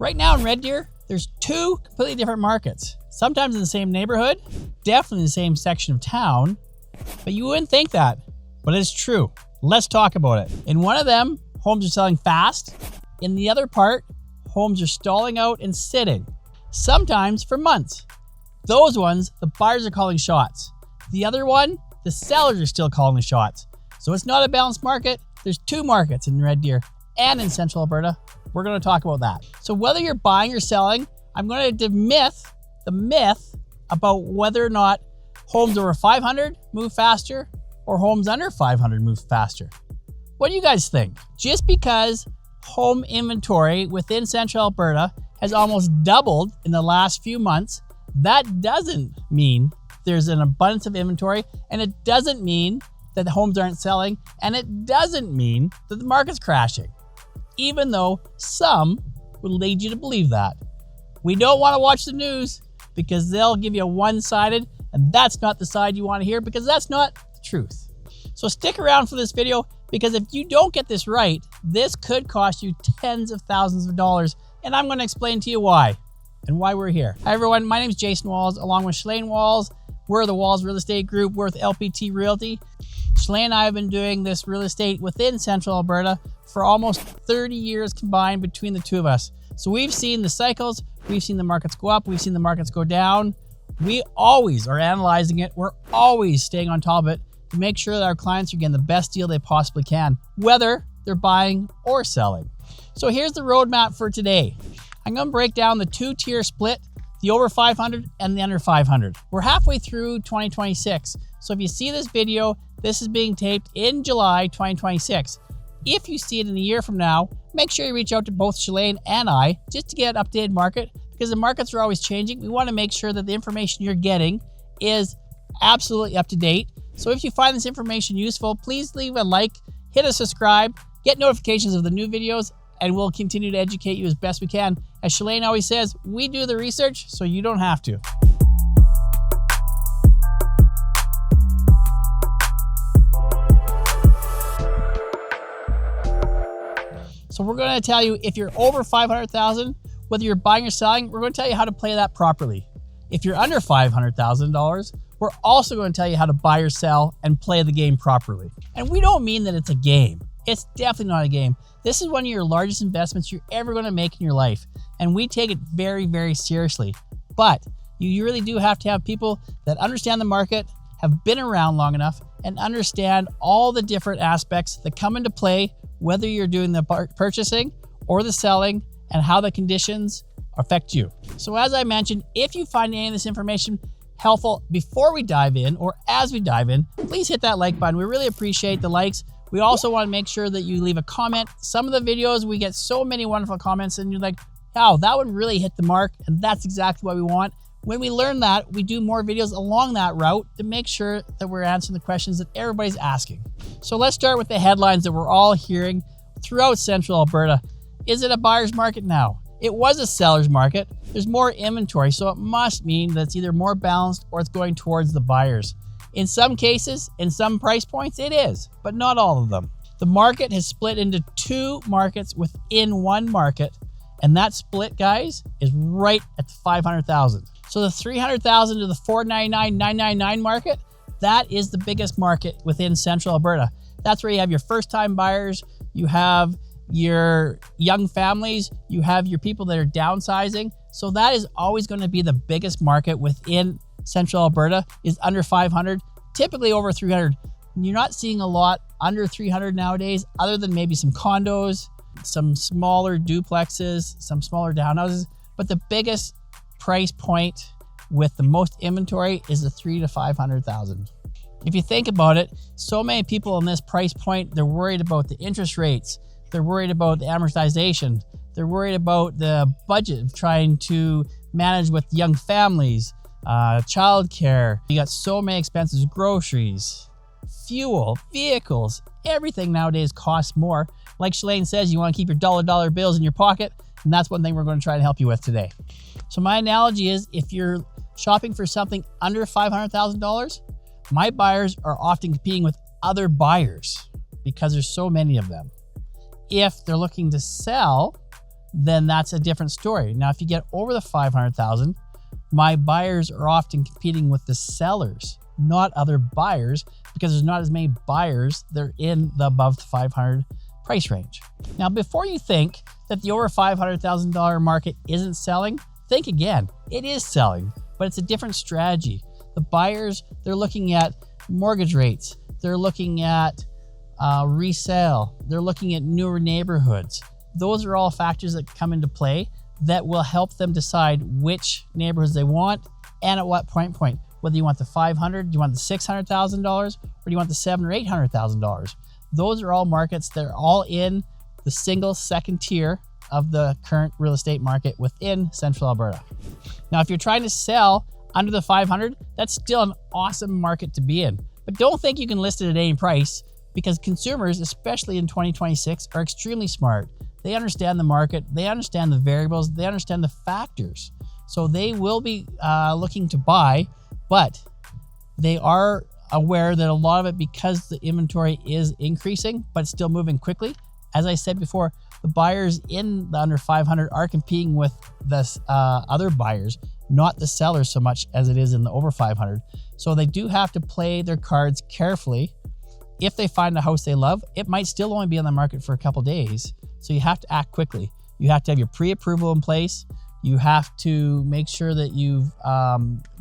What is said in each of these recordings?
Right now in Red Deer, there's two completely different markets. Sometimes in the same neighborhood, definitely in the same section of town, but you wouldn't think that, but it's true. Let's talk about it. In one of them, homes are selling fast. In the other part, homes are stalling out and sitting, sometimes for months. Those ones, the buyers are calling shots. The other one, the sellers are still calling the shots. So it's not a balanced market. There's two markets in Red Deer and in Central Alberta. We're going to talk about that. So whether you're buying or selling, I'm going to demyth the myth about whether or not homes over 500 move faster or homes under 500 move faster. What do you guys think? Just because home inventory within Central Alberta has almost doubled in the last few months, that doesn't mean there's an abundance of inventory, and it doesn't mean that the homes aren't selling, and it doesn't mean that the market's crashing, even though some would lead you to believe that. We don't want to watch the news because they'll give you a one-sided, and that's not the side you want to hear because that's not the truth. So stick around for this video because if you don't get this right, this could cost you tens of thousands of dollars, and I'm going to explain to you why and why we're here. Hi everyone, my name is Jason Walls along with Shalane Walls. We're the Walls Real Estate Group. We're with LPT Realty. Shalane and I have been doing this real estate within Central Alberta for almost 30 years combined between the two of us. So we've seen the cycles, we've seen the markets go up, we've seen the markets go down. We always are analyzing it. We're always staying on top of it to make sure that our clients are getting the best deal they possibly can, whether they're buying or selling. So here's the roadmap for today. I'm going to break down the two-tier split, the over 500 and the under 500. We're halfway through 2026. So if you see this video, this is being taped in July 2026. If you see it in a year from now, make sure you reach out to both Shalane and I just to get an updated market because the markets are always changing. We want to make sure that the information you're getting is absolutely up to date. So if you find this information useful, please leave a like, hit a subscribe, get notifications of the new videos, and we'll continue to educate you as best we can. As Shalane always says, we do the research so you don't have to. So we're going to tell you if you're over 500,000, whether you're buying or selling, we're going to tell you how to play that properly. If you're under $500,000, we're also going to tell you how to buy or sell and play the game properly. And we don't mean that it's a game. It's definitely not a game. This is one of your largest investments you're ever going to make in your life. And we take it very, very seriously. But you really do have to have people that understand the market, have been around long enough, and understand all the different aspects that come into play, whether you're doing the purchasing or the selling, and how the conditions affect you. So as I mentioned, if you find any of this information helpful before we dive in or as we dive in, please hit that like button. We really appreciate the likes. We also want to make sure that you leave a comment. Some of the videos, we get so many wonderful comments and you're like, wow, that one really hit the mark. And that's exactly what we want. When we learn that, we do more videos along that route to make sure that we're answering the questions that everybody's asking. So let's start with the headlines that we're all hearing throughout Central Alberta. Is it a buyer's market now? It was a seller's market. There's more inventory, so it must mean that it's either more balanced or it's going towards the buyers. In some cases, in some price points, it is, but not all of them. The market has split into two markets within one market, and that split, guys, is right at the 500,000. So the 300,000 to the 499,999 market, that is the biggest market within Central Alberta. That's where you have your first-time buyers, you have your young families, you have your people that are downsizing. So that is always going to be the biggest market within Central Alberta is under 500, typically over 300. You're not seeing a lot under 300 nowadays, other than maybe some condos, some smaller duplexes, some smaller townhouses. But the biggest price point with the most inventory is the 300,000 to 500,000. If you think about it, so many people in this price point, they're worried about the interest rates. They're worried about the amortization. They're worried about the budget of trying to manage with young families, childcare. You got so many expenses, groceries, fuel, vehicles, everything nowadays costs more. Like Shalane says, you want to keep your dollar bills in your pocket, and that's one thing we're going to try and help you with today. So my analogy is if you're shopping for something under $500,000, my buyers are often competing with other buyers because there's so many of them. If they're looking to sell, then that's a different story. Now, if you get over the 500,000, my buyers are often competing with the sellers, not other buyers, because there's not as many buyers. They're in the above the 500 price range. Now, before you think that the over $500,000 market isn't selling, think again. It is selling, but it's a different strategy. The buyers, they're looking at mortgage rates. They're looking at resale. They're looking at newer neighborhoods. Those are all factors that come into play that will help them decide which neighborhoods they want and at what point. Whether you want the 500, do you want the $600,000, or do you want the $700,000 or $800,000? Those are all markets that are all in the single second tier of the current real estate market within Central Alberta. Now, if you're trying to sell under the 500, that's still an awesome market to be in. But don't think you can list it at any price, because consumers, especially in 2026, are extremely smart. They understand the market, they understand the variables, they understand the factors. So they will be looking to buy, but they are aware that a lot of it, because the inventory is increasing, but it's still moving quickly. As I said before, the buyers in the under 500 are competing with the other buyers, not the sellers so much as it is in the over 500. So they do have to play their cards carefully. If they find a house they love, it might still only be on the market for a couple days. So you have to act quickly. You have to have your pre-approval in place. You have to make sure that you've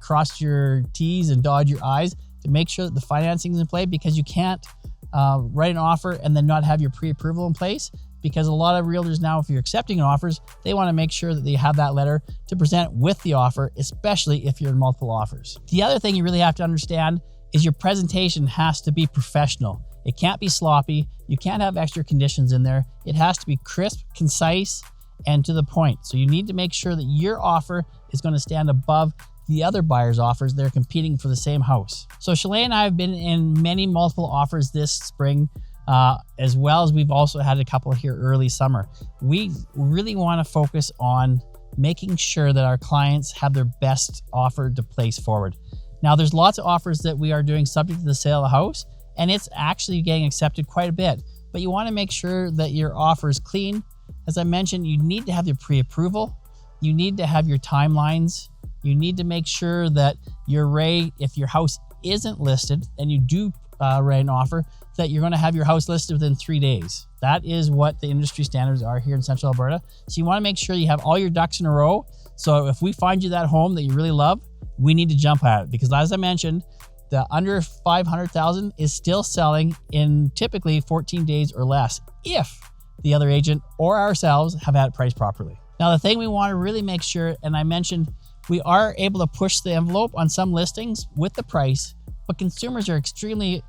crossed your T's and dotted your I's to make sure that the financing is in play, because you can't write an offer and then not have your pre-approval in place. Because a lot of realtors now, if you're accepting offers, they want to make sure that they have that letter to present with the offer, especially if you're in multiple offers. The other thing you really have to understand is your presentation has to be professional. It can't be sloppy. You can't have extra conditions in there. It has to be crisp, concise, and to the point. So you need to make sure that your offer is going to stand above the other buyers' offers. They're competing for the same house. So Shalane and I have been in many multiple offers this spring, as well as we've also had a couple here early summer. We really want to focus on making sure that our clients have their best offer to place forward. Now, there's lots of offers that we are doing subject to the sale of the house, and it's actually getting accepted quite a bit. But you want to make sure that your offer is clean. As I mentioned, you need to have your pre-approval. You need to have your timelines. You need to make sure that your rate, if your house isn't listed and you do write an offer, that you're going to have your house listed within 3 days. That is what the industry standards are here in Central Alberta. So you want to make sure you have all your ducks in a row. So if we find you that home that you really love, we need to jump at it, because as I mentioned, the under 500,000 is still selling in typically 14 days or less if the other agent or ourselves have had it priced properly. Now, the thing we want to really make sure, and I mentioned, we are able to push the envelope on some listings with the price, but consumers are extremely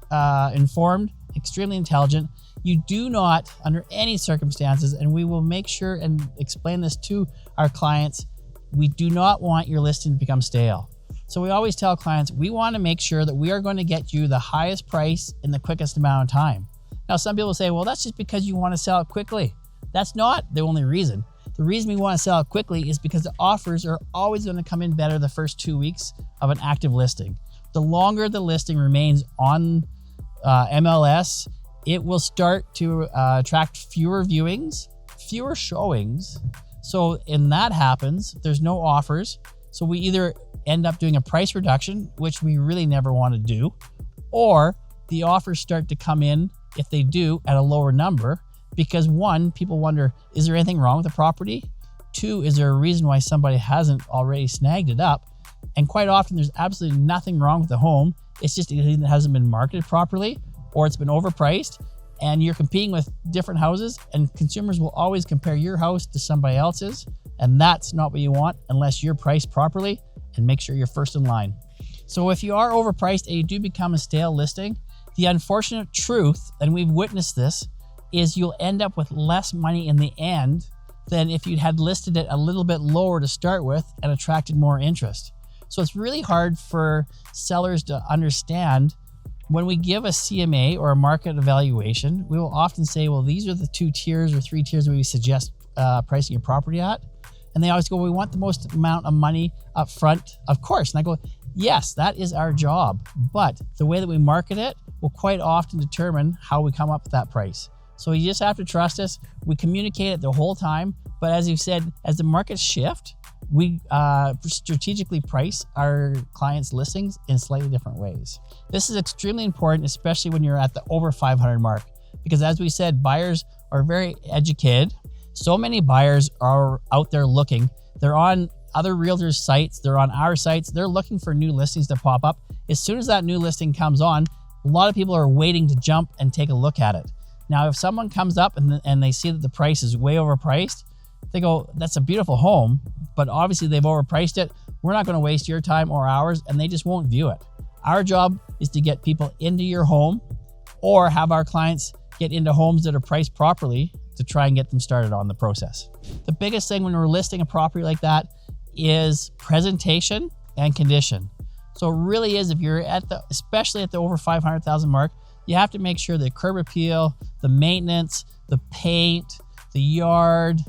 informed, extremely intelligent. You do not, under any circumstances, and we will make sure and explain this to our clients, we do not want your listing to become stale. So we always tell clients, we want to make sure that we are going to get you the highest price in the quickest amount of time. Now, some people say, well, that's just because you want to sell it quickly. That's not the only reason. The reason we want to sell it quickly is because the offers are always going to come in better the first 2 weeks of an active listing. The longer the listing remains on MLS, it will start to attract fewer viewings, fewer showings. So when that happens, there's no offers. So we either end up doing a price reduction, which we really never want to do, or the offers start to come in, if they do, at a lower number, because one, people wonder, is there anything wrong with the property? Two, is there a reason why somebody hasn't already snagged it up? And quite often there's absolutely nothing wrong with the home. It's just it hasn't been marketed properly, or it's been overpriced, and you're competing with different houses, and consumers will always compare your house to somebody else's, and that's not what you want unless you're priced properly and make sure you're first in line. So if you are overpriced and you do become a stale listing, the unfortunate truth, and we've witnessed this, is you'll end up with less money in the end than if you had listed it a little bit lower to start with and attracted more interest. So it's really hard for sellers to understand. When we give a CMA or a market evaluation, we will often say, well, these are the 2 tiers or 3 tiers we suggest pricing your property at. And they always go, we want the most amount of money up front, of course. And I go, yes, that is our job. But the way that we market it will quite often determine how we come up with that price. So you just have to trust us. We communicate it the whole time. But as you said, as the markets shift, we strategically price our clients' listings in slightly different ways. This is extremely important, especially when you're at the over 500 mark, because as we said, buyers are very educated. So many buyers are out there looking. They're on other realtors' sites, they're on our sites, they're looking for new listings to pop up. As soon as that new listing comes on, a lot of people are waiting to jump and take a look at it. Now, if someone comes up and they see that the price is way overpriced, they go, that's a beautiful home, but obviously they've overpriced it. We're not going to waste your time or ours, and they just won't view it. Our job is to get people into your home or have our clients get into homes that are priced properly to try and get them started on the process. The biggest thing when we're listing a property like that is presentation and condition. So it really is, if you're especially at the over 500,000 mark, you have to make sure the curb appeal, the maintenance, the paint, the yard,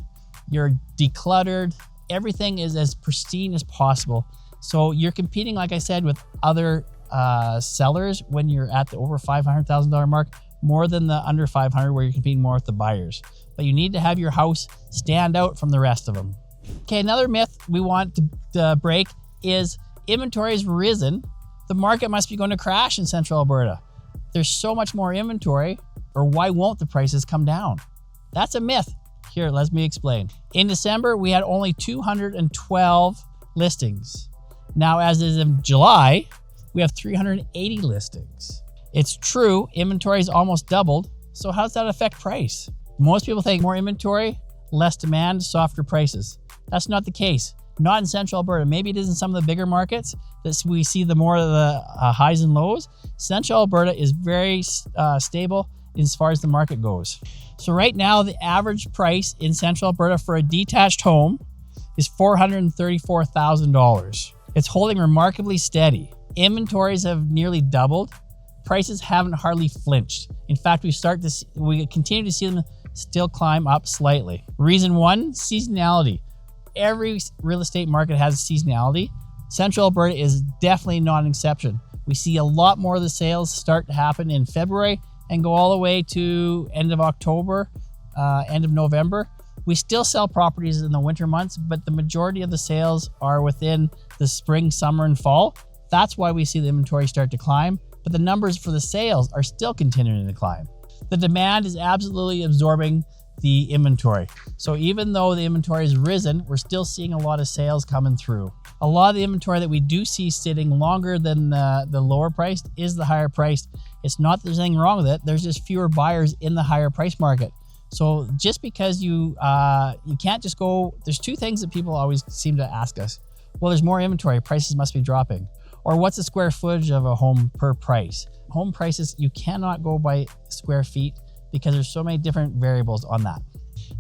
you're decluttered, everything is as pristine as possible. So you're competing, like I said, with other sellers when you're at the over $500,000 mark, more than the under 500 where you're competing more with the buyers. But you need to have your house stand out from the rest of them. Okay, another myth we want to break is inventory has risen. The market must be going to crash in Central Alberta. There's so much more inventory, or why won't the prices come down? That's a myth. Here, let me explain. In December, we had only 212 listings. Now, as is in July, we have 380 listings. It's true, inventory is almost doubled. So how does that affect price? Most people think more inventory, less demand, softer prices. That's not the case. Not in Central Alberta. Maybe it is in some of the bigger markets that we see the more of the highs and lows. Central Alberta is very stable as far as the market goes. So right now, the average price in Central Alberta for a detached home is $434,000. It's holding remarkably steady. Inventories have nearly doubled. Prices haven't hardly flinched. In fact, we continue to see them still climb up slightly. Reason one, seasonality. Every real estate market has seasonality. Central Alberta is definitely not an exception. We see a lot more of the sales start to happen in February and go all the way to end of October, end of November. We still sell properties in the winter months, but the majority of the sales are within the spring, summer, and fall. That's why we see the inventory start to climb, but the numbers for the sales are still continuing to climb. The demand is absolutely absorbing the inventory. So even though the inventory has risen, we're still seeing a lot of sales coming through. A lot of the inventory that we do see sitting longer than the lower priced is the higher priced. It's not that there's anything wrong with it. There's just fewer buyers in the higher price market. So just because you can't just go, there's two things that people always seem to ask us. Well, there's more inventory, prices must be dropping. Or what's the square footage of a home per price? Home prices, you cannot go by square feet because there's so many different variables on that.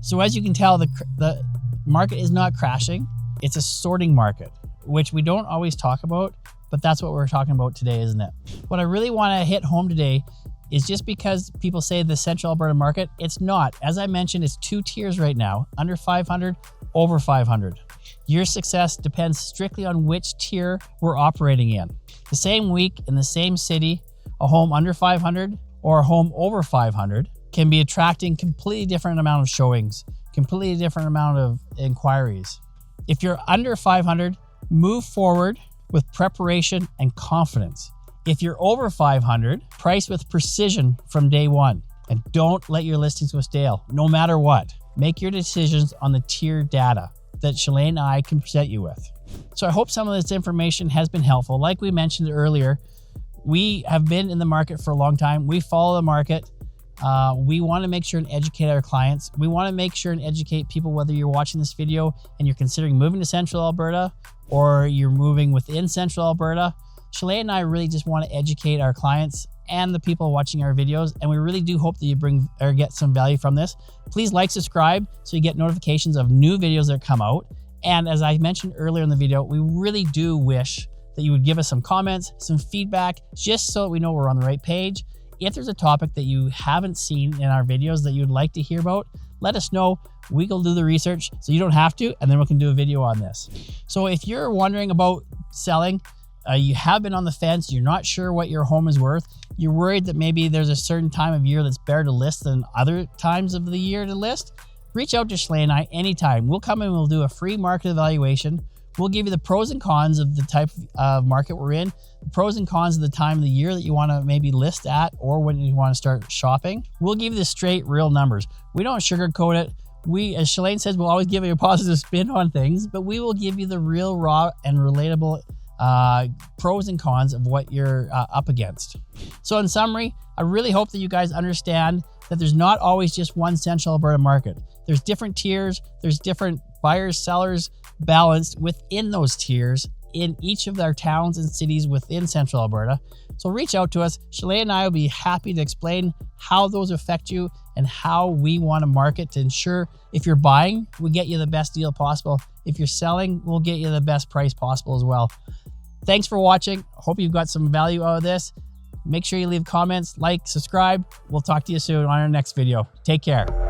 So as you can tell, the market is not crashing. It's a sorting market, which we don't always talk about, but that's what we're talking about today, isn't it? What I really want to hit home today is just because people say the Central Alberta market, it's not. As I mentioned, it's two tiers right now, under 500, over 500. Your success depends strictly on which tier we're operating in. The same week in the same city, a home under 500 or a home over 500 can be attracting completely different amount of showings, completely different amount of inquiries. If you're under 500, move forward with preparation and confidence. If you're over 500, price with precision from day one. And don't let your listings go stale, no matter what. Make your decisions on the tier data that Shalane and I can present you with. So I hope some of this information has been helpful. Like we mentioned earlier, we have been in the market for a long time. We follow the market. We want to make sure and educate our clients. We want to make sure and educate people, whether you're watching this video and you're considering moving to Central Alberta or you're moving within Central Alberta. Shalane and I really just want to educate our clients and the people watching our videos, and we really do hope that you bring or get some value from this. Please like, subscribe, so you get notifications of new videos that come out. And as I mentioned earlier in the video, we really do wish that you would give us some comments, some feedback, just so that we know we're on the right page. If there's a topic that you haven't seen in our videos that you'd like to hear about, let us know. We will do the research so you don't have to, and then we can do a video on this. So if you're wondering about selling, you have been on the fence, you're not sure what your home is worth, you're worried that maybe there's a certain time of year that's better to list than other times of the year to list, reach out to Shalane and I anytime. We'll come and we'll do a free market evaluation. We'll give you the pros and cons of the type of market we're in, the pros and cons of the time of the year that you want to maybe list at or when you want to start shopping. We'll give you the straight, real numbers. We don't sugarcoat it. We, as Shalane says, we'll always give you a positive spin on things, but we will give you the real, raw, and relatable pros and cons of what you're up against. So in summary, I really hope that you guys understand that there's not always just one Central Alberta market. There's different tiers, there's different buyers, sellers balanced within those tiers in each of our towns and cities within Central Alberta. So reach out to us. Shalane and I will be happy to explain how those affect you and how we want to market to ensure if you're buying, we get you the best deal possible. If you're selling, we'll get you the best price possible as well. Thanks for watching. Hope you got some value out of this. Make sure you leave comments, like, subscribe. We'll talk to you soon on our next video. Take care.